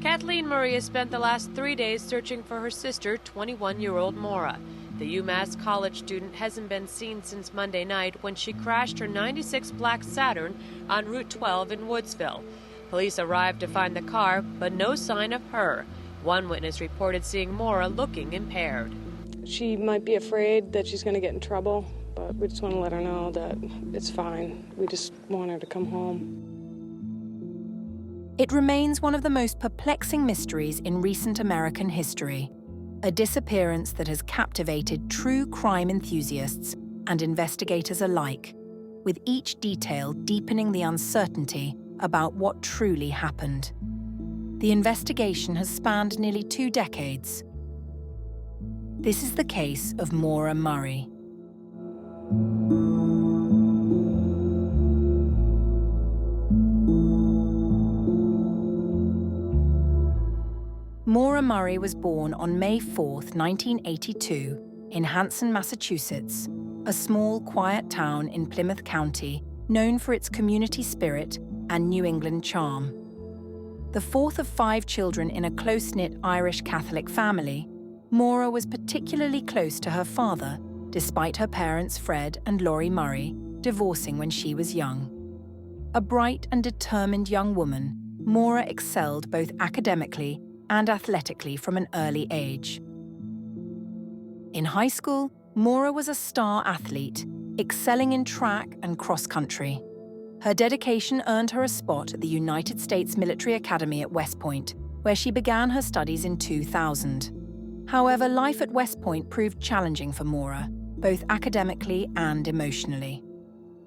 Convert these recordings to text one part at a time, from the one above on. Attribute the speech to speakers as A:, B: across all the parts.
A: Kathleen Murray has spent the last 3 days searching for her sister, 21-year-old Maura. The UMass college student hasn't been seen since Monday night when she crashed her '96 black Saturn on Route 12 in Woodsville. Police arrived to find the car, but no sign of her. One witness reported seeing Maura looking impaired.
B: She might be afraid that she's going to get in trouble, but we just want to let her know that it's fine. We just want her to come home.
C: It remains one of the most perplexing mysteries in recent American history, a disappearance that has captivated true crime enthusiasts and investigators alike, with each detail deepening the uncertainty about what truly happened. The investigation has spanned nearly 2 decades. This is the case of Maura Murray. Maura Murray was born on May 4, 1982, in Hanson, Massachusetts, a small, quiet town in Plymouth County known for its community spirit and New England charm. The fourth of 5 children in a close-knit Irish Catholic family, Maura was particularly close to her father, despite her parents Fred and Laurie Murray divorcing when she was young. A bright and determined young woman, Maura excelled both academically and athletically from an early age. In high school, Maura was a star athlete, excelling in track and cross-country. Her dedication earned her a spot at the United States Military Academy at West Point, where she began her studies in 2000. However, life at West Point proved challenging for Maura, both academically and emotionally.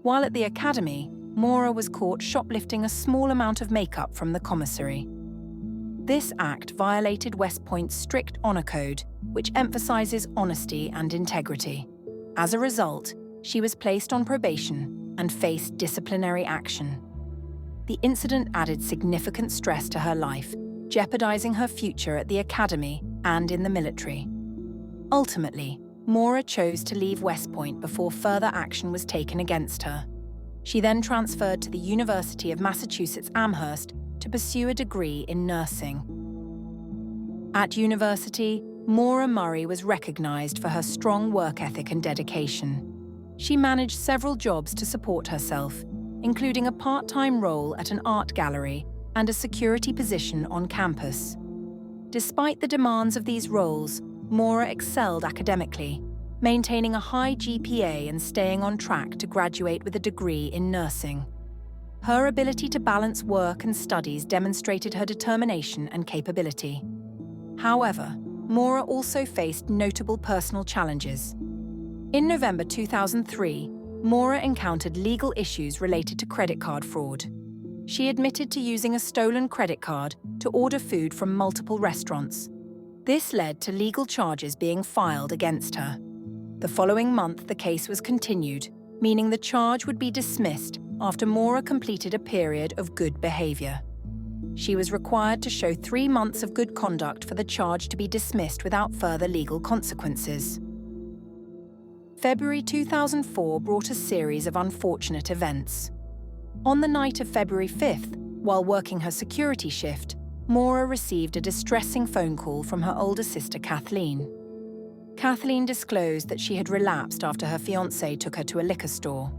C: While at the academy, Maura was caught shoplifting a small amount of makeup from the commissary. This act violated West Point's strict honor code, which emphasizes honesty and integrity. As a result, she was placed on probation and faced disciplinary action. The incident added significant stress to her life, jeopardizing her future at the academy and in the military. Ultimately, Maura chose to leave West Point before further action was taken against her. She then transferred to the University of Massachusetts Amherst to pursue a degree in nursing. At university, Maura Murray was recognized for her strong work ethic and dedication. She managed several jobs to support herself, including a part-time role at an art gallery and a security position on campus. Despite the demands of these roles, Maura excelled academically, maintaining a high GPA and staying on track to graduate with a degree in nursing. Her ability to balance work and studies demonstrated her determination and capability. However, Maura also faced notable personal challenges. In November 2003, Maura encountered legal issues related to credit card fraud. She admitted to using a stolen credit card to order food from multiple restaurants. This led to legal charges being filed against her. The following month, the case was continued, meaning the charge would be dismissed after Maura completed a period of good behavior. She was required to show 3 months of good conduct for the charge to be dismissed without further legal consequences. February 2004 brought a series of unfortunate events. On the night of February 5th, while working her security shift, Maura received a distressing phone call from her older sister Kathleen. Kathleen disclosed that she had relapsed after her fiancé took her to a liquor store.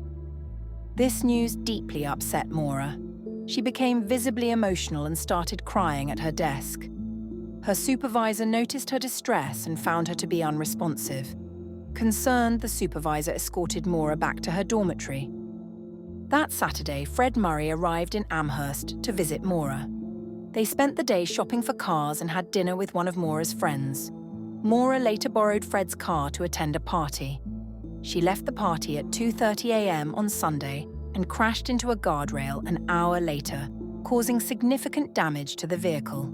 C: This news deeply upset Maura. She became visibly emotional and started crying at her desk. Her supervisor noticed her distress and found her to be unresponsive. Concerned, the supervisor escorted Maura back to her dormitory. That Saturday, Fred Murray arrived in Amherst to visit Maura. They spent the day shopping for cars and had dinner with one of Maura's friends. Maura later borrowed Fred's car to attend a party. She left the party at 2:30 a.m. on Sunday and crashed into a guardrail an hour later, causing significant damage to the vehicle.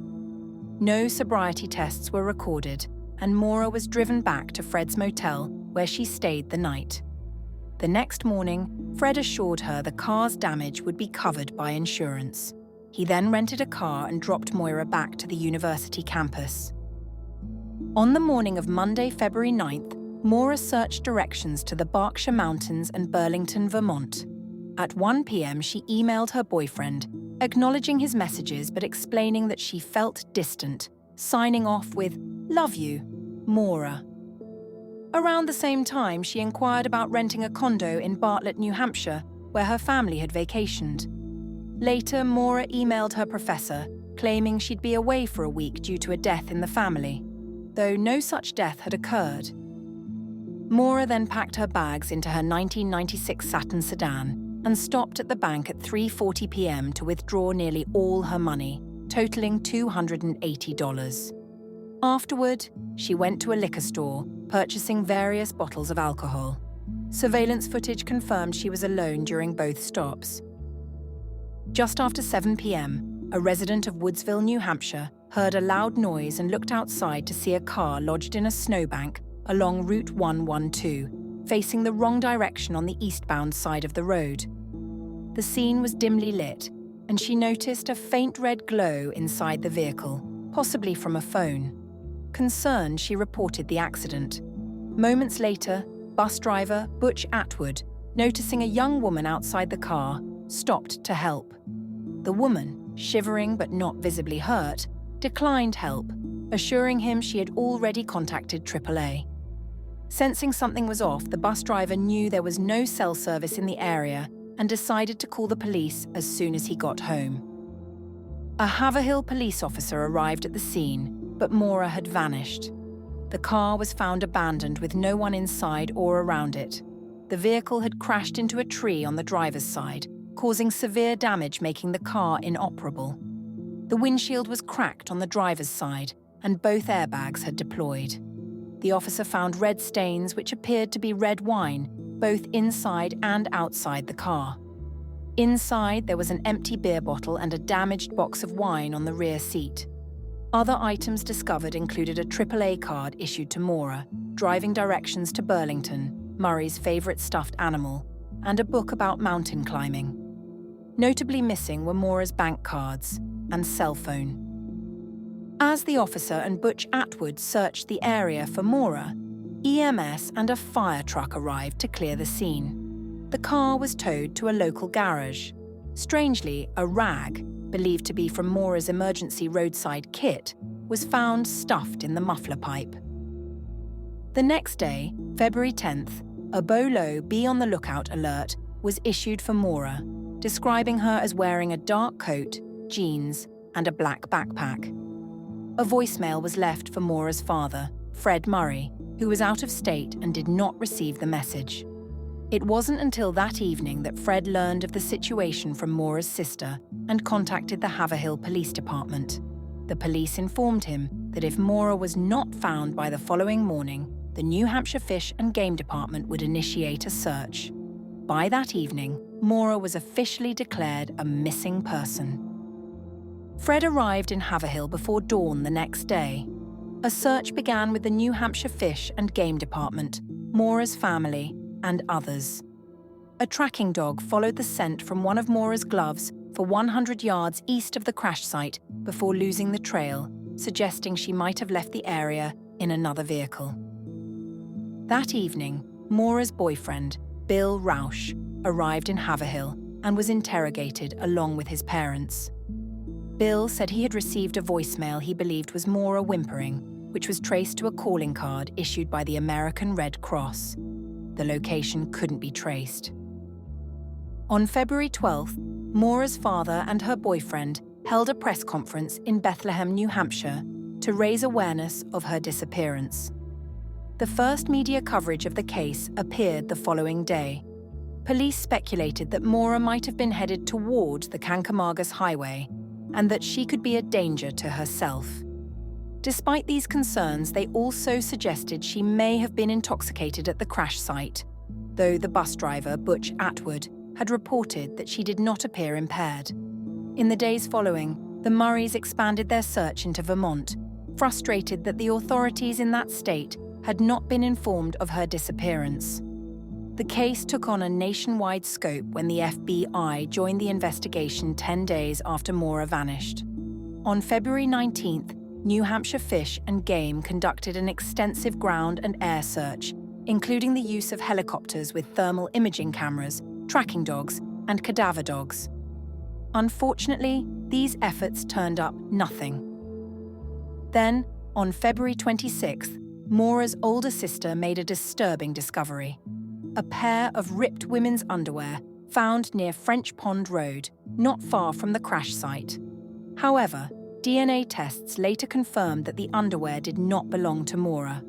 C: No sobriety tests were recorded, and Maura was driven back to Fred's motel, where she stayed the night. The next morning, Fred assured her the car's damage would be covered by insurance. He then rented a car and dropped Maura back to the university campus. On the morning of Monday, February 9th, Maura searched directions to the Berkshire Mountains and Burlington, Vermont. At 1 p.m., she emailed her boyfriend, acknowledging his messages but explaining that she felt distant, signing off with, "Love you, Maura." Around the same time, she inquired about renting a condo in Bartlett, New Hampshire, where her family had vacationed. Later, Maura emailed her professor, claiming she'd be away for a week due to a death in the family, though no such death had occurred. Maura then packed her bags into her 1996 Saturn sedan and stopped at the bank at 3:40 p.m. to withdraw nearly all her money, totaling $280. Afterward, she went to a liquor store, purchasing various bottles of alcohol. Surveillance footage confirmed she was alone during both stops. Just after 7 p.m., a resident of Woodsville, New Hampshire, heard a loud noise and looked outside to see a car lodged in a snowbank along Route 112, facing the wrong direction on the eastbound side of the road. The scene was dimly lit, and she noticed a faint red glow inside the vehicle, possibly from a phone. Concerned, she reported the accident. Moments later, bus driver Butch Atwood, noticing a young woman outside the car, stopped to help. The woman, shivering but not visibly hurt, declined help, assuring him she had already contacted AAA. Sensing something was off, the bus driver knew there was no cell service in the area and decided to call the police as soon as he got home. A Haverhill police officer arrived at the scene, but Maura had vanished. The car was found abandoned with no one inside or around it. The vehicle had crashed into a tree on the driver's side, causing severe damage, making the car inoperable. The windshield was cracked on the driver's side, and both airbags had deployed. The officer found red stains which appeared to be red wine, both inside and outside the car. Inside, there was an empty beer bottle and a damaged box of wine on the rear seat. Other items discovered included a AAA card issued to Maura, driving directions to Burlington, Murray's favourite stuffed animal, and a book about mountain climbing. Notably missing were Maura's bank cards and cell phone. As the officer and Butch Atwood searched the area for Maura, EMS and a fire truck arrived to clear the scene. The car was towed to a local garage. Strangely, a rag, believed to be from Maura's emergency roadside kit, was found stuffed in the muffler pipe. The next day, February 10th, a BOLO Be on the Lookout alert was issued for Maura, describing her as wearing a dark coat, jeans, and a black backpack. A voicemail was left for Maura's father, Fred Murray, who was out of state and did not receive the message. It wasn't until that evening that Fred learned of the situation from Maura's sister and contacted the Haverhill Police Department. The police informed him that if Maura was not found by the following morning, the New Hampshire Fish and Game Department would initiate a search. By that evening, Maura was officially declared a missing person. Fred arrived in Haverhill before dawn the next day. A search began with the New Hampshire Fish and Game Department, Maura's family, and others. A tracking dog followed the scent from one of Maura's gloves for 100 yards east of the crash site before losing the trail, suggesting she might have left the area in another vehicle. That evening, Maura's boyfriend, Bill Rausch, arrived in Haverhill and was interrogated along with his parents. Bill said he had received a voicemail he believed was Maura whimpering, which was traced to a calling card issued by the American Red Cross. The location couldn't be traced. On February 12th, Maura's father and her boyfriend held a press conference in Bethlehem, New Hampshire, to raise awareness of her disappearance. The first media coverage of the case appeared the following day. Police speculated that Maura might have been headed toward the Kankomagus Highway and that she could be a danger to herself. Despite these concerns, they also suggested she may have been intoxicated at the crash site, though the bus driver, Butch Atwood, had reported that she did not appear impaired. In the days following, the Murrays expanded their search into Vermont, frustrated that the authorities in that state had not been informed of her disappearance. The case took on a nationwide scope when the FBI joined the investigation 10 days after Maura vanished. On February 19th, New Hampshire Fish and Game conducted an extensive ground and air search, including the use of helicopters with thermal imaging cameras, tracking dogs, and cadaver dogs. Unfortunately, these efforts turned up nothing. Then, on February 26th, Maura's older sister made a disturbing discovery. A pair of ripped women's underwear found near French Pond Road, not far from the crash site. However, DNA tests later confirmed that the underwear did not belong to Maura.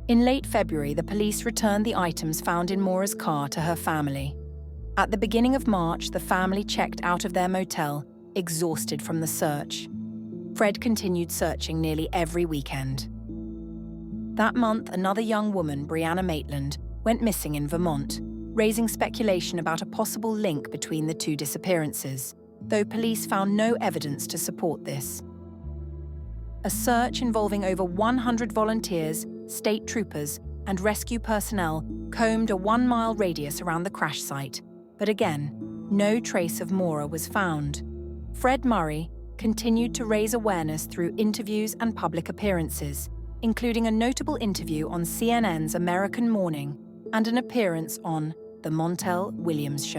C: In late February, the police returned the items found in Maura's car to her family. At the beginning of March, the family checked out of their motel, exhausted from the search. Fred continued searching nearly every weekend. That month, another young woman, Brianna Maitland, went missing in Vermont, raising speculation about a possible link between the two disappearances, though police found no evidence to support this. A search involving over 100 volunteers, state troopers, and rescue personnel combed a 1-mile radius around the crash site, but again, no trace of Maura was found. Fred Murray continued to raise awareness through interviews and public appearances, including a notable interview on CNN's American Morning and an appearance on The Montel Williams Show.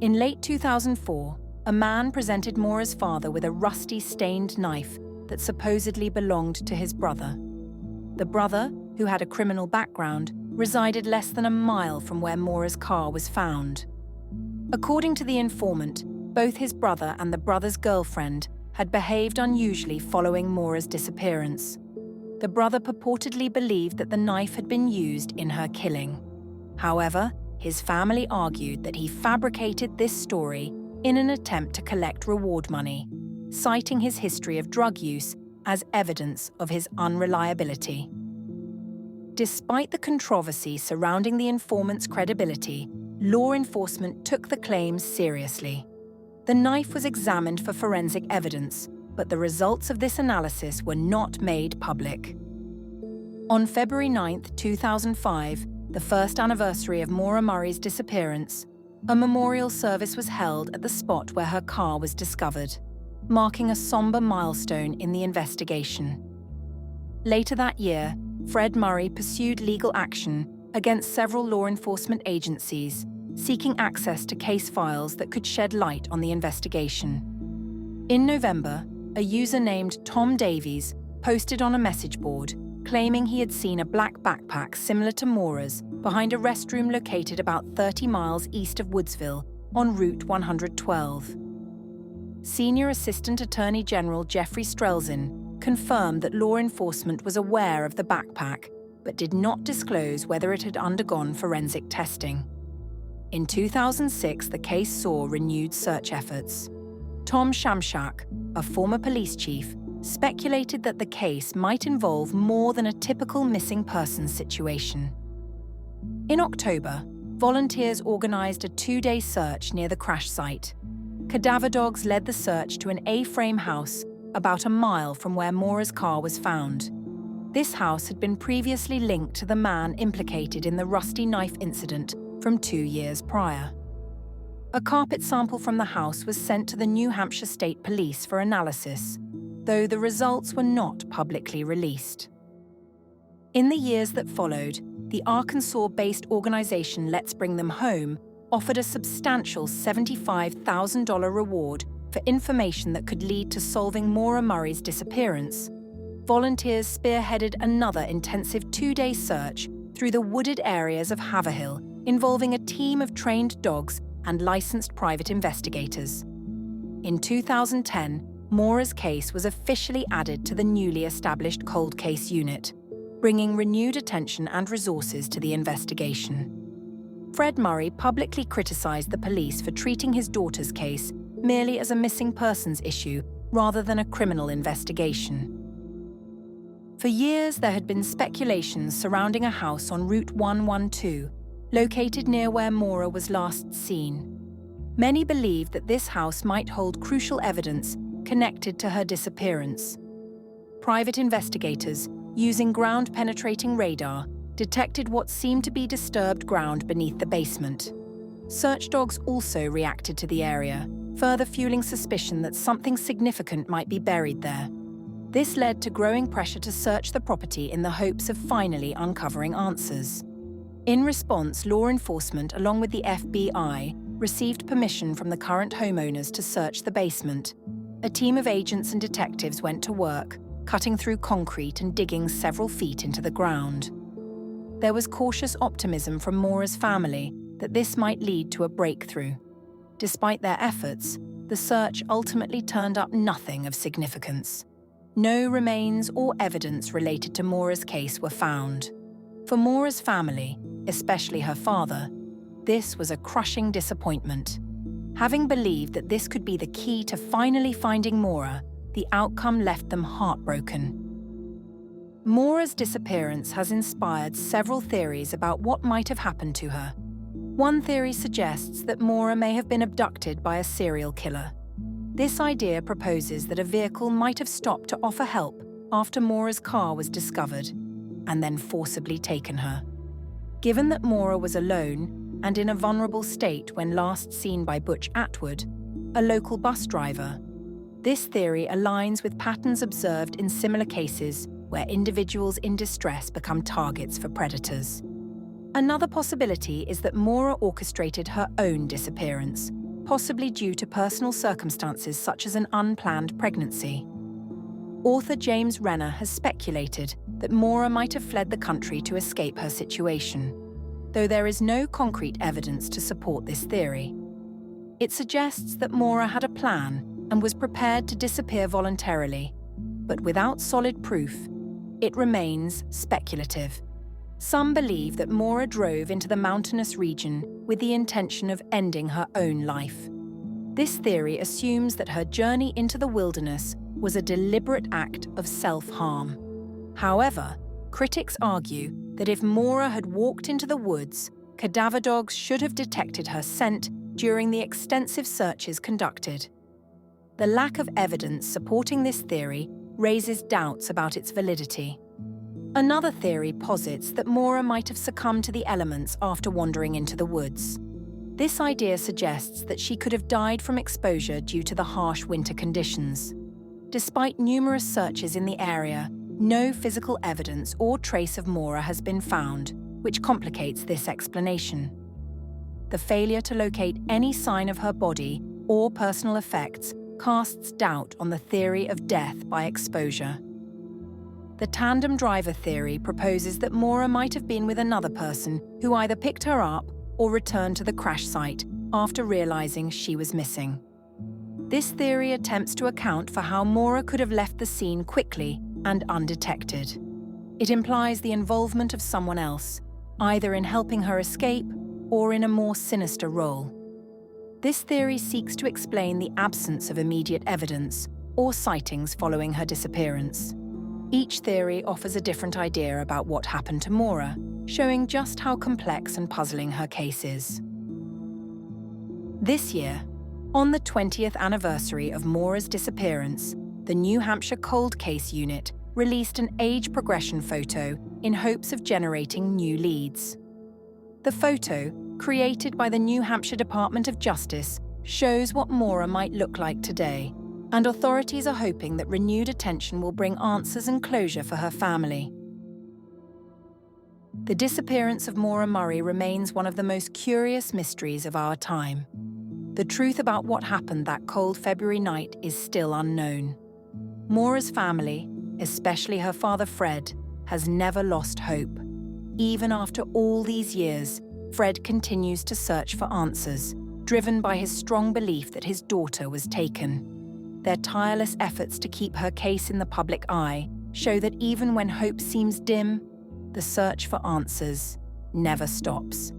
C: In late 2004, a man presented Maura's father with a rusty, stained knife that supposedly belonged to his brother. The brother, who had a criminal background, resided less than a mile from where Maura's car was found. According to the informant, both his brother and the brother's girlfriend had behaved unusually following Maura's disappearance. The brother purportedly believed that the knife had been used in her killing. However, his family argued that he fabricated this story in an attempt to collect reward money, citing his history of drug use as evidence of his unreliability. Despite the controversy surrounding the informant's credibility, law enforcement took the claims seriously. The knife was examined for forensic evidence, but the results of this analysis were not made public. On February 9, 2005, the first anniversary of Maura Murray's disappearance, a memorial service was held at the spot where her car was discovered, marking a somber milestone in the investigation. Later that year, Fred Murray pursued legal action against several law enforcement agencies, seeking access to case files that could shed light on the investigation. In November, a user named Tom Davies posted on a message board claiming he had seen a black backpack similar to Maura's behind a restroom located about 30 miles east of Woodsville on Route 112. Senior Assistant Attorney General Jeffrey Strelzin confirmed that law enforcement was aware of the backpack, but did not disclose whether it had undergone forensic testing. In 2006, the case saw renewed search efforts. Tom Shamshak, a former police chief, speculated that the case might involve more than a typical missing persons situation. In October, volunteers organized a 2-day search near the crash site. Cadaver dogs led the search to an A-frame house about a mile from where Maura's car was found. This house had been previously linked to the man implicated in the rusty knife incident from 2 years prior. A carpet sample from the house was sent to the New Hampshire State Police for analysis, though the results were not publicly released. In the years that followed, the Arkansas-based organization Let's Bring Them Home offered a substantial $75,000 reward for information that could lead to solving Maura Murray's disappearance. Volunteers spearheaded another intensive 2-day search through the wooded areas of Haverhill, involving a team of trained dogs and licensed private investigators. In 2010, Maura's case was officially added to the newly established cold case unit, bringing renewed attention and resources to the investigation. Fred Murray publicly criticized the police for treating his daughter's case merely as a missing persons issue rather than a criminal investigation. For years, there had been speculations surrounding a house on Route 112, located near where Maura was last seen. Many believed that this house might hold crucial evidence connected to her disappearance. Private investigators, using ground-penetrating radar, detected what seemed to be disturbed ground beneath the basement. Search dogs also reacted to the area, further fueling suspicion that something significant might be buried there. This led to growing pressure to search the property in the hopes of finally uncovering answers. In response, law enforcement, along with the FBI, received permission from the current homeowners to search the basement. A team of agents and detectives went to work, cutting through concrete and digging several feet into the ground. There was cautious optimism from Maura's family that this might lead to a breakthrough. Despite their efforts, the search ultimately turned up nothing of significance. No remains or evidence related to Maura's case were found. For Maura's family, especially her father, this was a crushing disappointment. Having believed that this could be the key to finally finding Maura, the outcome left them heartbroken. Maura's disappearance has inspired several theories about what might have happened to her. One theory suggests that Maura may have been abducted by a serial killer. This idea proposes that a vehicle might have stopped to offer help after Maura's car was discovered, and then forcibly taken her. Given that Maura was alone and in a vulnerable state when last seen by Butch Atwood, a local bus driver, this theory aligns with patterns observed in similar cases where individuals in distress become targets for predators. Another possibility is that Maura orchestrated her own disappearance, possibly due to personal circumstances such as an unplanned pregnancy. Author James Renner has speculated that Maura might have fled the country to escape her situation, though there is no concrete evidence to support this theory. It suggests that Maura had a plan and was prepared to disappear voluntarily, but without solid proof, it remains speculative. Some believe that Maura drove into the mountainous region with the intention of ending her own life. This theory assumes that her journey into the wilderness was a deliberate act of self-harm. However, critics argue that if Maura had walked into the woods, cadaver dogs should have detected her scent during the extensive searches conducted. The lack of evidence supporting this theory raises doubts about its validity. Another theory posits that Maura might have succumbed to the elements after wandering into the woods. This idea suggests that she could have died from exposure due to the harsh winter conditions. Despite numerous searches in the area, no physical evidence or trace of Maura has been found, which complicates this explanation. The failure to locate any sign of her body or personal effects casts doubt on the theory of death by exposure. The tandem driver theory proposes that Maura might have been with another person who either picked her up or returned to the crash site after realizing she was missing. This theory attempts to account for how Maura could have left the scene quickly and undetected. It implies the involvement of someone else, either in helping her escape or in a more sinister role. This theory seeks to explain the absence of immediate evidence or sightings following her disappearance. Each theory offers a different idea about what happened to Maura, showing just how complex and puzzling her case is. This year, on the 20th anniversary of Maura's disappearance, the New Hampshire Cold Case Unit released an age progression photo in hopes of generating new leads. The photo, created by the New Hampshire Department of Justice, shows what Maura might look like today, and authorities are hoping that renewed attention will bring answers and closure for her family. The disappearance of Maura Murray remains one of the most curious mysteries of our time. The truth about what happened that cold February night is still unknown. Maura's family, especially her father Fred, has never lost hope. Even after all these years, Fred continues to search for answers, driven by his strong belief that his daughter was taken. Their tireless efforts to keep her case in the public eye show that even when hope seems dim, the search for answers never stops.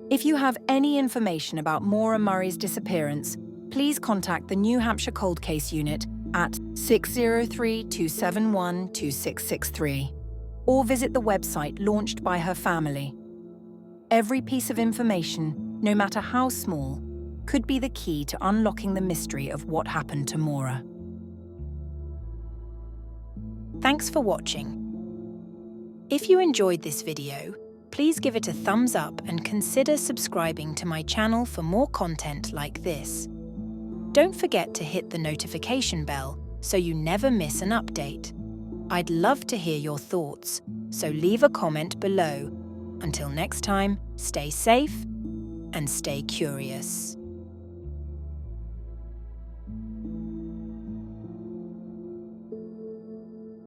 C: If you have any information about Maura Murray's disappearance, please contact the New Hampshire Cold Case Unit at 603-271-2663 or visit the website launched by her family. Every piece of information, no matter how small, could be the key to unlocking the mystery of what happened to Maura. Thanks for watching. If you enjoyed this video, please give it a thumbs up and consider subscribing to my channel for more content like this. Don't forget to hit the notification bell so you never miss an update. I'd love to hear your thoughts, so leave a comment below. Until next time, stay safe and stay curious.